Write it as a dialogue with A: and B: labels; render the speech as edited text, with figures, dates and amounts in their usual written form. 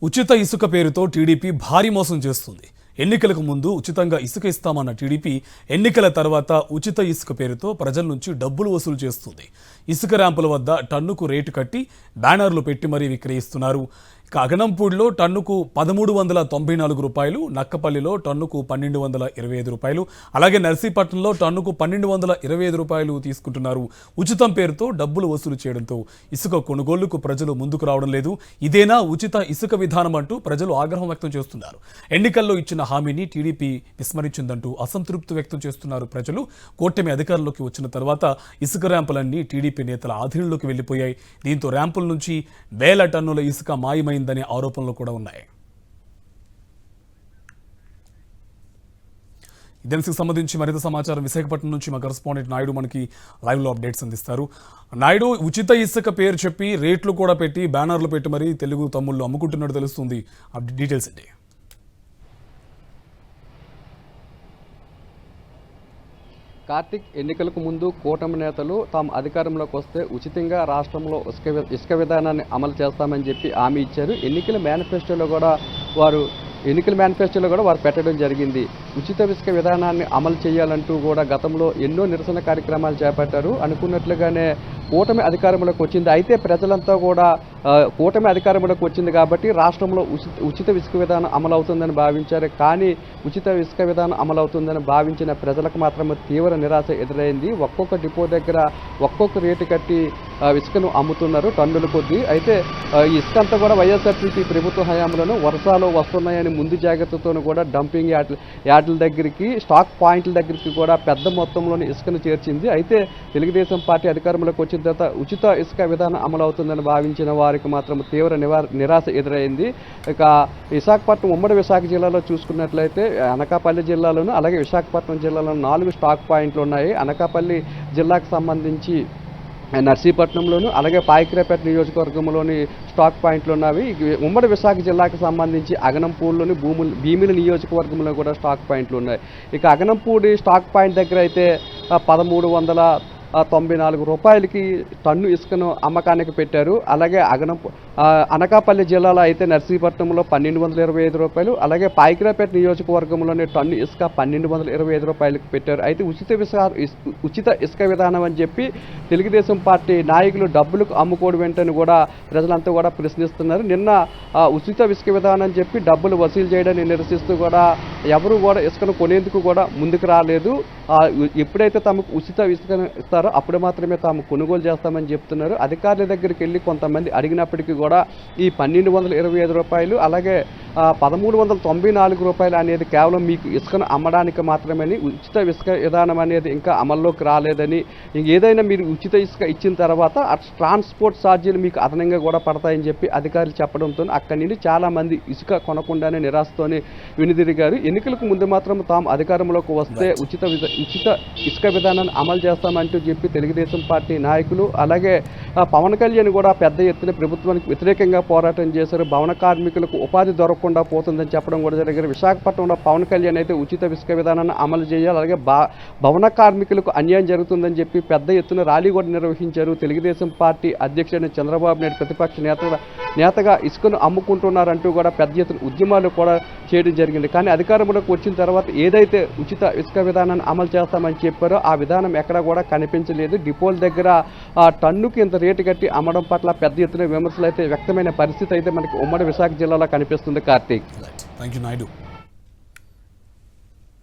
A: ఉచిత ఇసుక పేరుతో టీడీపీ భారీ మోసం చేస్తుంది. ఎన్నికలకు ముందు ఉచితంగా ఇసుక ఇస్తామన్న టీడీపీ ఎన్నికల తర్వాత ఉచిత ఇసుక పేరుతో ప్రజల నుంచి డబ్బులు వసూలు చేస్తుంది. ఇసుక ర్యాంపుల వద్ద టన్నుకు రేటు కట్టి బ్యానర్లు పెట్టి మరీ విక్రయిస్తున్నారు. ఇక అగనంపూడిలో టన్నుకు 1394 రూపాయలు, నక్కపల్లిలో టన్నుకు 1225 రూపాయలు, అలాగే నర్సీపట్నంలో టన్నుకు 1225 రూపాయలు తీసుకుంటున్నారు. ఉచితం పేరుతో డబ్బులు వసూలు చేయడంతో ఇసుక కొనుగోళ్లకు ప్రజలు ముందుకు రావడం లేదు. ఇదేనా ఉచిత ఇసుక విధానం అంటూ ప్రజలు ఆగ్రహం వ్యక్తం చేస్తున్నారు. ఎన్నికల్లో ఇచ్చిన హామీని టీడీపీ విస్మరించిందంటూ అసంతృప్తి వ్యక్తం చేస్తున్నారు ప్రజలు. కూటమి అధికారంలోకి వచ్చిన తర్వాత ఇసుక ర్యాంపులన్నీ టీడీపీ నేతల ఆధీనంలోకి వెళ్లిపోయాయి. దీంతో ర్యాంపుల నుంచి వేల టన్నుల ఇసుక మాయమైందనే ఆరోపణలు కూడా ఉన్నాయి. దీనికి సంబంధించి మరింత సమాచారం విశాఖపట్నం నుంచి మా కరెస్పాండెంట్ నాయుడు మనకి లైవ్లో అప్డేట్స్ అందిస్తారు. నాయుడు, ఉచిత ఇసుక పేరు చెప్పి రేట్లు కూడా పెట్టి బ్యానర్లు పెట్టి మరీ తెలుగు తమ్ముళ్ళు అమ్ముకుంటున్నట్టు తెలుస్తుంది. డీటెయిల్స్ ఏంటి?
B: కార్తిక్, ఎన్నికలకు ముందు కూటమి నేతలు తాము అధికారంలోకి వస్తే ఉచితంగా రాష్ట్రంలో ఇసుక విధానాన్ని అమలు చేస్తామని చెప్పి హామీ ఇచ్చారు. ఎన్నికల మేనిఫెస్టోలో కూడా వారు పెట్టడం జరిగింది. ఉచిత ఇసుక విధానాన్ని అమలు చేయాలంటూ కూడా గతంలో ఎన్నో నిరసన కార్యక్రమాలు చేపట్టారు. అనుకున్నట్లుగానే కూటమి అధికారంలోకి వచ్చింది. అయితే ప్రజలంతా కూడా కూటమి అధికారంలోకి వచ్చింది కాబట్టి రాష్ట్రంలో ఉచిత ఇసుక విధానం అమలవుతుందని భావించారు. కానీ ఉచిత ఇసుక విధానం అమలవుతుందని భావించిన ప్రజలకు మాత్రం తీవ్ర నిరాశ ఎదురైంది. ఒక్కొక్క డిపో దగ్గర ఒక్కొక్క రేటు కట్టి ఇసుకను అమ్ముతున్నారు టన్నుల కొద్దీ. అయితే ఈ ఇసుక అంతా కూడా వైఎస్ఆర్సీపీ ప్రభుత్వ హయాంలోనూ వర్షాలు వస్తున్నాయని ముందు జాగ్రత్తతోనూ కూడా డంపింగ్ యార్డుల దగ్గరికి, స్టాక్ పాయింట్ల దగ్గరికి కూడా పెద్ద మొత్తంలోని ఇసుకను చేర్చింది. అయితే తెలుగుదేశం పార్టీ అధికారంలోకి వచ్చిన తర్వాత ఉచిత ఇసుక విధానం అమలవుతుందని భావించిన వారికి మాత్రం తీవ్ర నిరాశ ఎదురైంది. ఇక విశాఖపట్నం, ఉమ్మడి విశాఖ జిల్లాలో చూసుకున్నట్లయితే అనకాపల్లి జిల్లాలోను అలాగే విశాఖపట్నం జిల్లాలో 4 స్టాక్ పాయింట్లు ఉన్నాయి. అనకాపల్లి జిల్లాకు సంబంధించి నర్సీపట్నంలోను అలాగే పాయకరాపేట నియోజకవర్గంలోని స్టాక్ పాయింట్లు ఉన్నవి. ఉమ్మడి విశాఖ జిల్లాకు సంబంధించి అగనంపూడిలోని భీమిలి నియోజకవర్గంలో కూడా స్టాక్ పాయింట్లు ఉన్నాయి. ఇక అగనంపూడి స్టాక్ పాయింట్ దగ్గర అయితే 1394 రూపాయలకి టన్ను ఇసుకను అమ్మకానికి పెట్టారు. అలాగే అనకాపల్లి జిల్లాలో అయితే నర్సీపట్నంలో 1225 రూపాయలు, అలాగే పాయకరాపేట నియోజకవర్గంలోని టన్ను ఇసుక 1225 రూపాయలకు పెట్టారు. అయితే ఉచిత ఇసుక విధానం అని చెప్పి తెలుగుదేశం పార్టీ నాయకులు డబ్బులకు అమ్ముకోవడం వెంటనే కూడా ప్రజలంతా కూడా ప్రశ్నిస్తున్నారు. నిన్న ఉచిత ఇసుక విధానం అని చెప్పి డబ్బులు వసూలు చేయడాన్ని నిరసిస్తూ కూడా ఎవరు కూడా ఇసుకను కొనేందుకు కూడా ముందుకు రాలేదు. ఎప్పుడైతే తమకు ఉచిత ఇసుకను ఇస్తారో అప్పుడు మాత్రమే తాము కొనుగోలు చేస్తామని చెప్తున్నారు. అధికారుల దగ్గరికి వెళ్ళి కొంతమంది అడిగినప్పటికీ కూడా ఈ 1225 రూపాయలు అలాగే 1394 రూపాయలు అనేది కేవలం మీకు ఇసుకను అమ్మడానికి మాత్రమే, ఉచిత ఇసుక విధానం అనేది ఇంకా అమల్లోకి రాలేదని, ఏదైనా మీరు ఉచిత ఇసుక ఇచ్చిన తర్వాత ట్రాన్స్పోర్ట్ ఛార్జీలు మీకు అదనంగా కూడా పడతాయని చెప్పి అధికారులు చెప్పడంతో అక్కడి నుండి చాలామంది ఇసుక కొనకుండానే నిరాశతోనే వెనుదిరిగారు. ఎన్నికలకు ముందు మాత్రం తాము అధికారంలోకి వస్తే ఉచిత ఇసుక విధానాన్ని అమలు చేస్తామంటూ చెప్పి తెలుగుదేశం పార్టీ నాయకులు అలాగే పవన్ కళ్యాణ్ కూడా పెద్ద ఎత్తున ప్రభుత్వానికి వ్యతిరేకంగా పోరాటం చేశారు. భవన కార్మికులకు ఉపాధి దొరకకుండా పోతుందని చెప్పడం కూడా జరిగింది. విశాఖపట్నంలో పవన్ కళ్యాణ్ అయితే ఉచిత ఇసుక విధానాన్ని అమలు చేయాలి, అలాగే భవన కార్మికులకు అన్యాయం జరుగుతుందని చెప్పి పెద్ద ఎత్తున ర్యాలీ కూడా నిర్వహించారు. తెలుగుదేశం పార్టీ అధ్యక్షుడు చంద్రబాబు నాయుడు ప్రతిపక్ష నేతగా ఇసుకను అమ్ముకుంటున్నారంటూ కూడా పెద్ద ఎత్తున ఉద్యమాలు కూడా చేయడం జరిగింది. కానీ అధికారంలోకి వచ్చిన తర్వాత ఏదైతే ఉచిత ఇసుక విధానాన్ని అమలు చేస్తామని చెప్పారో ఆ విధానం ఎక్కడా కూడా కనిపించలేదు. డిపోల దగ్గర టన్నుకి ఇంత రేటు కట్టి అమ్మడం పట్ల పెద్ద ఎత్తున విమర్శలు అయితే వ్యక్తమైన పరిస్థితి అయితే మనకి ఉమ్మడి విశాఖ జిల్లాలో కనిపిస్తుంది. Karthik,
A: thank you Naidu.